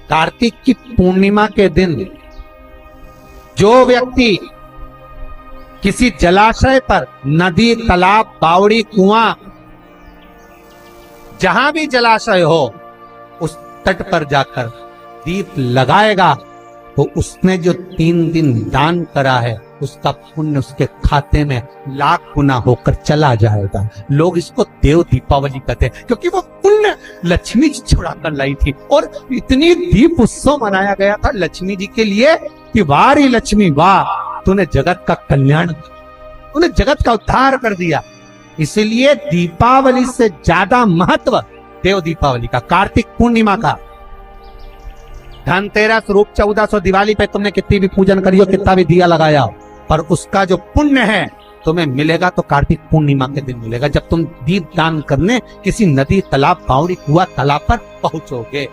कार्तिक की पूर्णिमा के दिन जो व्यक्ति किसी जलाशय पर, नदी, तालाब, बावड़ी, कुआं, जहां भी जलाशय हो, उस तट पर जाकर दीप लगाएगा तो उसने जो 3 दिन दान करा है उसका पुण्य उसके खाते में लाख गुना होकर चला जाएगा। लोग इसको देव दीपावली कहते हैं क्योंकि वो पुण्य लक्ष्मी जी छुड़ा कर लाई थी और इतनी दीप उत्सव मनाया गया था लक्ष्मी जी के लिए कि वाह रे लक्ष्मी वाह, तूने जगत का कल्याण, तूने जगत का उद्धार कर दिया। इसलिए दीपावली से ज्यादा महत्व देव दीपावली का, कार्तिक पूर्णिमा का। धनतेरस, रूप चौदस और दिवाली पे तुमने कितनी भी पूजन करी हो, कितना भी दिया लगाया हो, पर उसका जो पुण्य है तुम्हें मिलेगा तो कार्तिक पूर्णिमा के दिन मिलेगा, जब तुम दीप दान करने किसी नदी, तालाब, बावड़ी, कुआं, तालाब पर पहुंचोगे।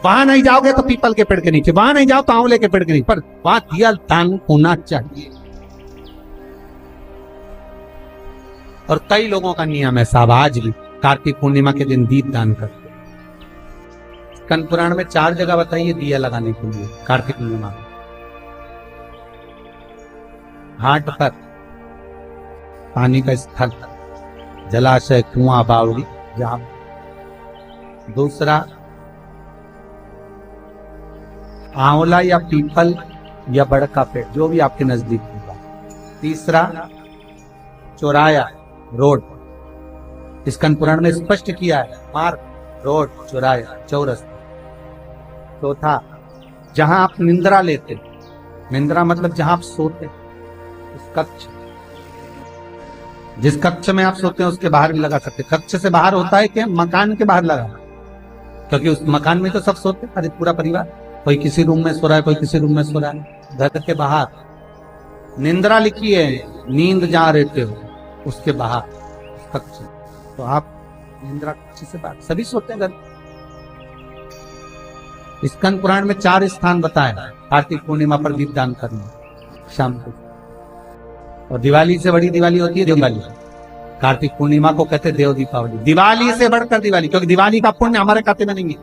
वहां नहीं जाओगे तो पीपल के पेड़ के नीचे, वहां नहीं जाओ तो आंवले के पेड़ के नीचे, पर वहां दिया दान होना चाहिए। और कई लोगों का नियम है साहब, आज भी कार्तिक पूर्णिमा के दिन दीप दान करते। स्कंद पुराण में 4 जगह बताइए दिया लगाने के लिए कार्तिक पूर्णिमा। घाट पर, पानी का स्थल, जलाशय, कुआं, बावड़ी, जहां। दूसरा, आंवला या पीपल या बड़ का पेड़, जो भी आपके नजदीक होगा। तीसरा, चौराया, रोड, स्कंद पुराण में स्पष्ट किया है, मार्ग, रोड, चौराया, चौरस। चौथा, जहां आप निंद्रा लेते, निंद्रा मतलब जहां आप सोते, उस कक्ष, जिस कक्ष में आप सोते हैं उसके बाहर भी लगा सकते। कक्ष से बाहर होता है कि मकान के बाहर लगा, क्योंकि उस मकान में तो सब सोते हैं, पूरा परिवार, कोई किसी रूम में सो रहा है, कोई किसी रूम में सो रहा है। घर के बाहर निंद्रा लिखी है, नींद जहां रहते हो उसके बाहर कक्ष, तो आप निंद्रा कक्ष से बाहर, सभी सोते हैं घर। स्कंद पुराण में 4 स्थान बताए कार्तिक पूर्णिमा पर दीपदान करना शाम को। और दिवाली से बड़ी दिवाली होती है दिवाली, कार्तिक पूर्णिमा को कहते हैं देव दीपावली। दिवाली से बढ़कर दिवाली, क्योंकि दिवाली का पुण्य हमारे खाते में नहीं है,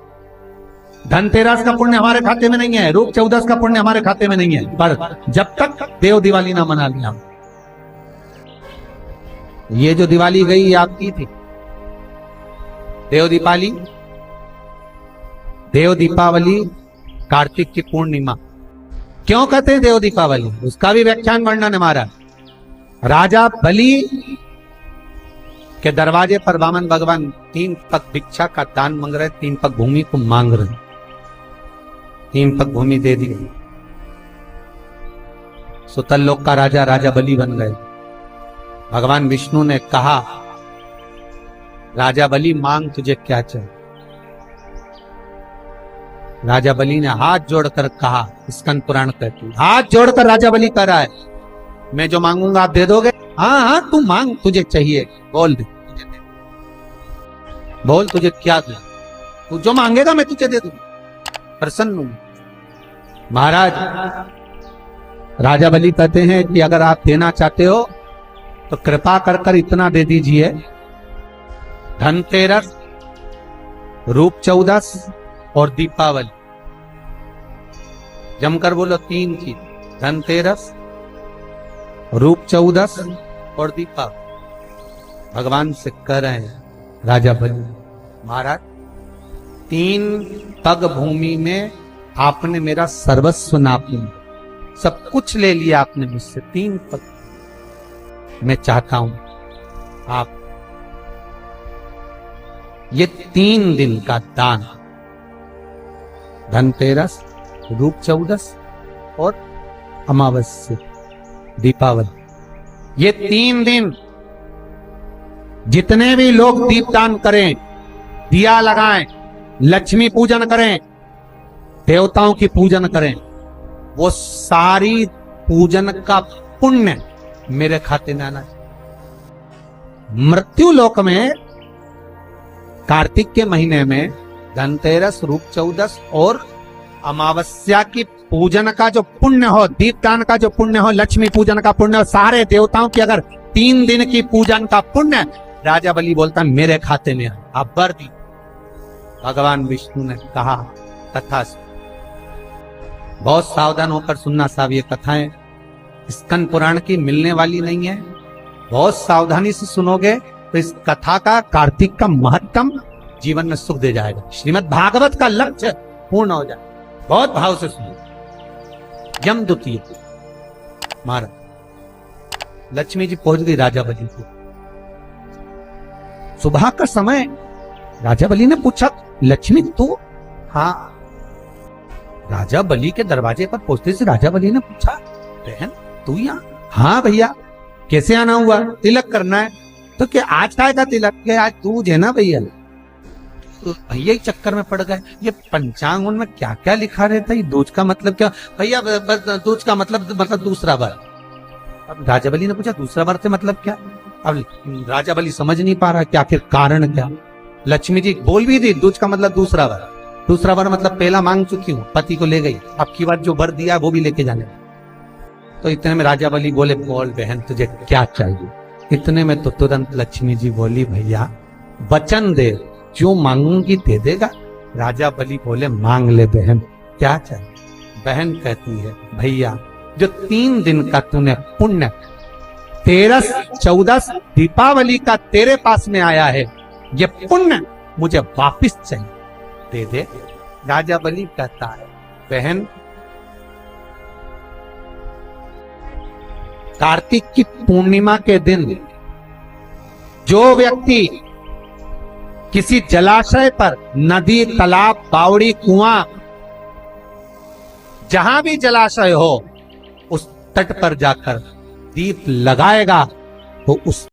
धनतेरस का पुण्य हमारे खाते में नहीं है, रूप चौदस का पुण्य हमारे खाते में नहीं है, पर जब तक देव दिवाली ना मना लिया। ये जो दिवाली गई ये आपकी थी, देव दीपावली, देव दीपावली कार्तिक की पूर्णिमा। क्यों कहते हैं देव दीपावली, उसका भी व्याख्यान वर्णन हमारा। राजा बलि के दरवाजे पर वामन भगवान 3 पग भिक्षा का दान मांग रहे, 3 पग भूमि को मांग रहे, 3 पग भूमि दे दी। सुतल लोक का राजा राजा बलि बन गए। भगवान विष्णु ने कहा, राजा बलि मांग तुझे क्या चाहिए। राजा बलि ने हाथ जोड़कर कहा, स्कंद पुराण कहती है, हाथ जोड़कर राजा बलि कह रहा है, मैं जो मांगूंगा आप दे दोगे। हाँ हाँ तू मांग, तुझे चाहिए बोल दे, बोल तुझे क्या दे, तू जो मांगेगा मैं तुझे दे दूंगा, प्रसन्न हूं। महाराज राजा बलि कहते हैं कि अगर आप देना चाहते हो तो कृपा कर इतना दे दीजिए, धनतेरस, रूप चौदस और दीपावली, जमकर बोलो 3 चीज, धनतेरस, रूप चौदस और दीपावली। भगवान से कह रहे हैं राजा बलि, महाराज 3 पग भूमि में आपने मेरा सर्वस्व नाप लिया, सब कुछ ले लिया आपने मुझसे, 3 पग मैं चाहता हूं आप ये 3 दिन का दान, धनतेरस, रूप चौदस और अमावस्या, दीपावली, ये 3 दिन जितने भी लोग दीपदान करें, दिया लगाएं, लक्ष्मी पूजन करें, देवताओं की पूजन करें, वो सारी पूजन का पुण्य मेरे खाते में आना चाहिए। मृत्यु लोक में कार्तिक के महीने में धनतेरस, रूप चौदस और अमावस्या की पूजन का जो पुण्य हो, दीपदान का जो पुण्य हो, लक्ष्मी पूजन का पुण्य हो, सारे देवताओं की अगर 3 दिन की पूजन का पुण्य, राजा बलि बोलता मेरे खाते में आप भर दी। भगवान विष्णु ने कहा तथा बहुत सावधान होकर सुनना साहब, ये कथाएं स्कंद पुराण की मिलने वाली नहीं है। बहुत सावधानी से सुनोगे तो इस कथा का, कार्तिक का महत्तम जीवन में सुख दे जाएगा। श्रीमद् भागवत का लक्ष्य पूर्ण हो जाए। बहुत भाव से सुनो। यम द्वितीय महाराज, लक्ष्मी जी पहुंच गई राजा बलि को। सुबह का समय, राजा बलि ने पूछा, लक्ष्मी तू? हाँ। राजा बलि के दरवाजे पर पहुंचते से राजा बलि ने पूछा, बहन तू यहाँ? हाँ भैया। कैसे आना हुआ? तिलक करना है। तो क्या आज काय का तिलक? के आज दूज है ना भैया। तो भैया ही चक्कर में पड़ गए। ये पंचांग में क्या क्या लिखा रहता है? दूज का मतलब क्या भैया? दूज का मतलब दूसरा वर। अब राजा बलि ने पूछा, दूसरा वर से मतलब क्या? अब राजा बलि समझ नहीं पा रहा कि आखिर कारण क्या। लक्ष्मी जी बोल भी दी, दूज का मतलब दूसरा वर। दूसरा वर मतलब पहला मांग चुकी हूँ, पति को ले गई, अब की बार जो वर दिया वो भी लेके जाने। तो इतने में राजा बलि बोले, बोल बहन तुझे क्या चाहिए? इतने में तो तुरंत लक्ष्मी जी बोली, भैया वचन दे, जो मांगूंगी दे देगा। राजा बलि बोले, मांग ले बहन, क्या चाहिए? बहन कहती है, भैया जो 3 दिन का तूने पुण्य 13, 14 दीपावली का तेरे पास में आया है, ये पुण्य मुझे वापिस चाहिए, दे दे। राजा बलि कहता है, बहन कार्तिक की पूर्णिमा के दिन जो व्यक्ति किसी जलाशय पर, नदी, तालाब, बावड़ी, कुआं, जहां भी जलाशय हो, उस तट पर जाकर दीप लगाएगा तो उस